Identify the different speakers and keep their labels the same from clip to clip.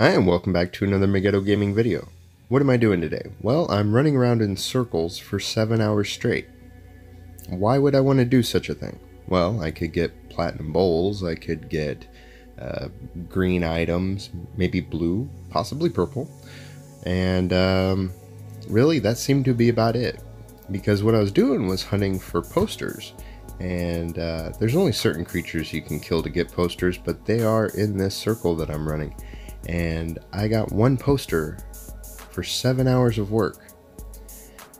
Speaker 1: Hi, and welcome back to another Megiddo Gaming video. What am I doing today? Well, I'm running around in circles for 7 hours straight. Why would I want to do such a thing? Well, I could get platinum bowls, I could get green items, maybe blue, possibly purple, and really that seemed to be about it. Because what I was doing was hunting for posters, and there's only certain creatures you can kill to get posters, but they are in this circle that I'm running. And I got one poster for 7 hours of work.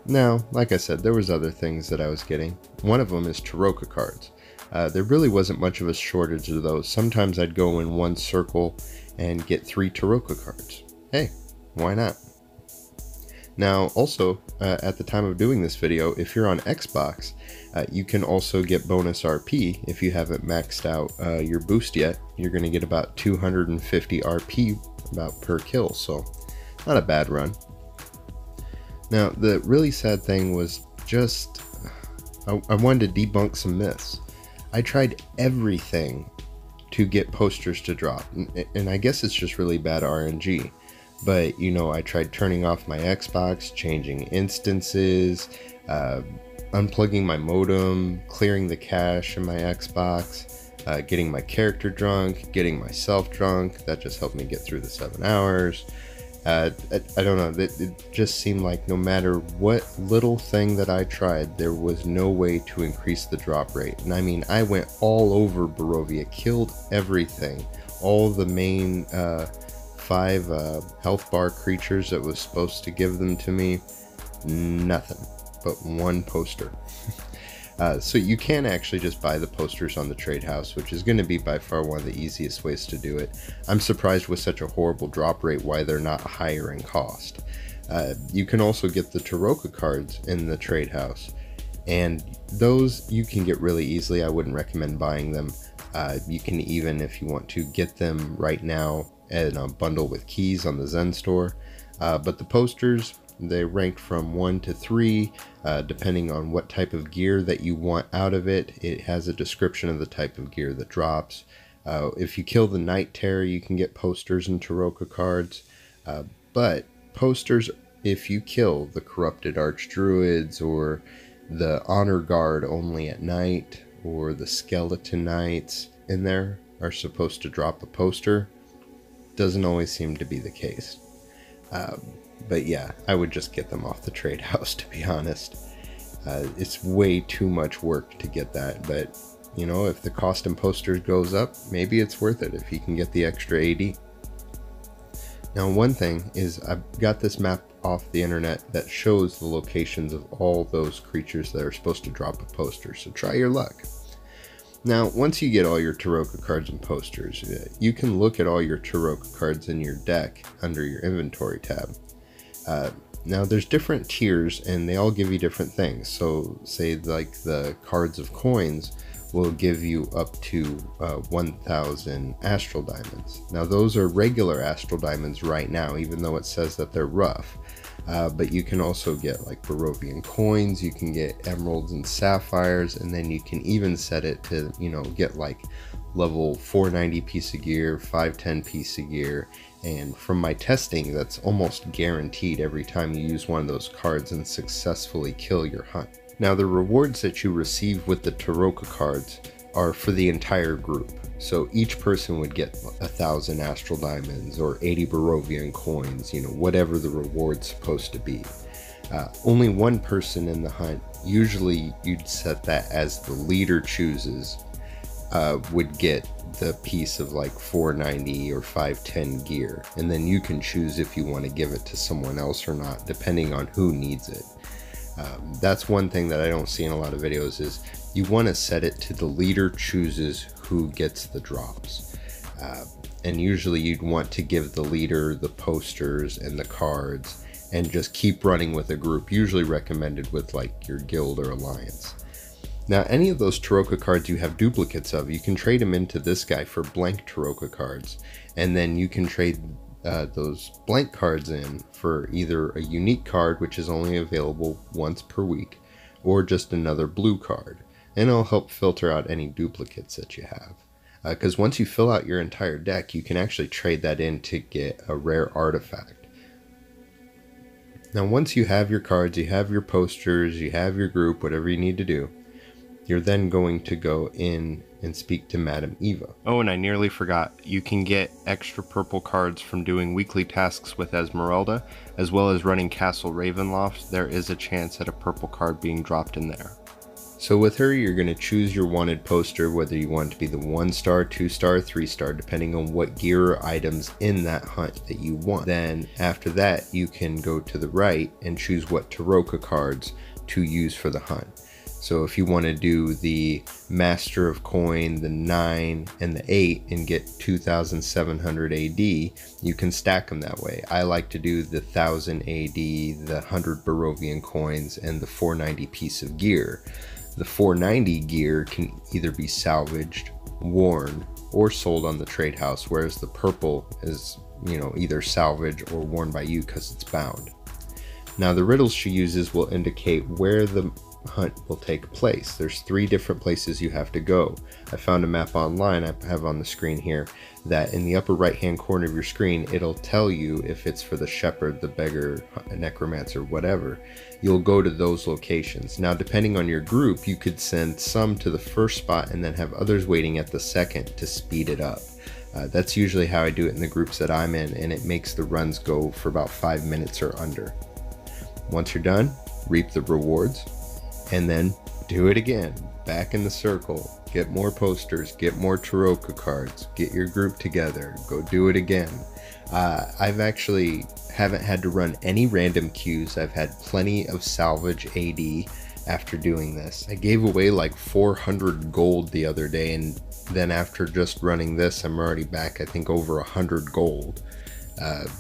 Speaker 1: Now, like I said, there was other things that I was getting. One of them is Tarokka cards. There really wasn't much of a shortage of those. Sometimes I'd go in one circle and get 3 Tarokka cards. Hey, why not? Now, also, at the time of doing this video, if you're on Xbox, you can also get bonus RP. If you haven't maxed out your boost yet, you're going to get about 250 RP about per kill, so not a bad run. Now, the really sad thing was just, I wanted to debunk some myths. I tried everything to get posters to drop, and I guess it's just really bad RNG. But, you know, I tried turning off my Xbox, changing instances, unplugging my modem, clearing the cache in my Xbox, getting my character drunk, getting myself drunk. That just helped me get through the 7 hours. I don't know, it just seemed like no matter what little thing that I tried, there was no way to increase the drop rate. And I mean, I went all over Barovia, killed everything, all the main 5 health bar creatures that was supposed to give them to me. Nothing but one poster. So you can actually just buy the posters on the trade house, which is going to be by far one of the easiest ways to do it. I'm surprised with such a horrible drop rate why they're not higher in cost. You can also get the Tarokka cards in the trade house, and those you can get really easily. I wouldn't recommend buying them. You can even, if you want to, get them right now in a bundle with keys on the Zen store. But the posters, they ranked from 1 to 3, depending on what type of gear that you want out of it. It has a description of the type of gear that drops. If you kill the Night Terror, you can get posters and Tarokka cards. But posters, if you kill the Corrupted Archdruids, or the Honor Guard only at night, or the Skeleton Knights in there are supposed to drop a poster. Doesn't always seem to be the case. But yeah, I would just get them off the trade house, to be honest. It's way too much work to get that, but you know, if the cost in posters goes up, maybe it's worth it if you can get the extra AD. Now, one thing is, I've got this map off the internet that shows the locations of all those creatures that are supposed to drop a poster, so try your luck. Now, once you get all your Tarokka cards and posters, you can look at all your Tarokka cards in your deck under your inventory tab. Now, there's different tiers, and they all give you different things. So, say like the cards of coins will give you up to 1,000 Astral Diamonds. Now, those are regular Astral Diamonds right now, even though it says that they're rough. But you can also get like Barovian coins, you can get emeralds and sapphires, and then you can even set it to, you know, get like level 490 piece of gear, 510 piece of gear. And from my testing, that's almost guaranteed every time you use one of those cards and successfully kill your hunt. Now, the rewards that you receive with the Tarokka cards are for the entire group. So each person would get 1,000 Astral Diamonds or 80 Barovian coins, you know, whatever the reward's supposed to be. Only one person in the hunt, usually you'd set that as the leader chooses, would get the piece of like 490 or 510 gear. And then you can choose if you want to give it to someone else or not, depending on who needs it. That's one thing that I don't see in a lot of videos, is you want to set it to the leader chooses who gets the drops. And usually you'd want to give the leader the posters and the cards and just keep running with a group, usually recommended with like your guild or alliance. Now, any of those Tarokka cards you have duplicates of, you can trade them into this guy for blank Tarokka cards, and then you can trade those blank cards in for either a unique card, which is only available once per week, or just another blue card, and it'll help filter out any duplicates that you have. because once you fill out your entire deck, you can actually trade that in to get a rare artifact. Now once you have your cards, you have your posters, you have your group, whatever you need to do, you're then going to go in and speak to Madame Eva. Oh, and I nearly forgot, you can get extra purple cards from doing weekly tasks with Esmeralda, as well as running Castle Ravenloft. There is a chance at a purple card being dropped in there. So with her, you're going to choose your wanted poster, whether you want it to be the 1-star, 2-star, 3-star, depending on what gear or items in that hunt that you want. Then after that, you can go to the right and choose what Taroka cards to use for the hunt. So if you want to do the Master of Coin, the 9, and the 8 and get 2,700 AD, you can stack them that way. I like to do the 1,000 AD, the 100 Barovian coins, and the 490 piece of gear. The 490 gear can either be salvaged, worn, or sold on the trade house, whereas the purple is, either salvaged or worn by you because it's bound. Now the riddles she uses will indicate where the hunt will take place. There's 3 different places you have to go. I found a map online, I have on the screen here, that in the upper right hand corner of your screen, it'll tell you if it's for the shepherd, the beggar, necromancer, whatever. You'll go to those locations. Now depending on your group, you could send some to the first spot and then have others waiting at the second to speed it up. That's usually how I do it in the groups that I'm in, and it makes the runs go for about 5 minutes or under. Once you're done, reap the rewards, and then do it again, back in the circle, get more posters, get more Taroka cards, get your group together, go do it again. I've actually haven't had to run any random queues. I've had plenty of salvage AD after doing this. I gave away like 400 gold the other day, and then after just running this, I'm already back, I think, over 100 gold.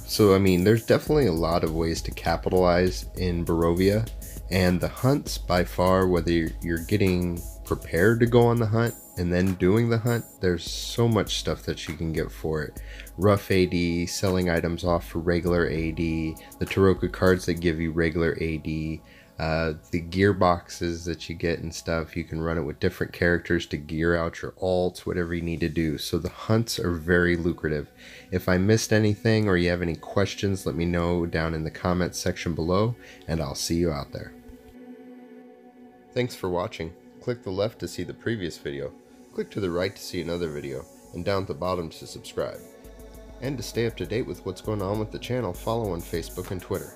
Speaker 1: So I mean, there's definitely a lot of ways to capitalize in Barovia. And the hunts, by far, whether you're getting prepared to go on the hunt and then doing the hunt, there's so much stuff that you can get for it. Rough AD, selling items off for regular AD, the Taroka cards that give you regular AD, the gear boxes that you get and stuff. You can run it with different characters to gear out your alts, whatever you need to do. So the hunts are very lucrative. If I missed anything or you have any questions, let me know down in the comments section below, and I'll see you out there. Thanks for watching. Click the left to see the previous video, click to the right to see another video, and down at the bottom to subscribe. And to stay up to date with what's going on with the channel, follow on Facebook and Twitter.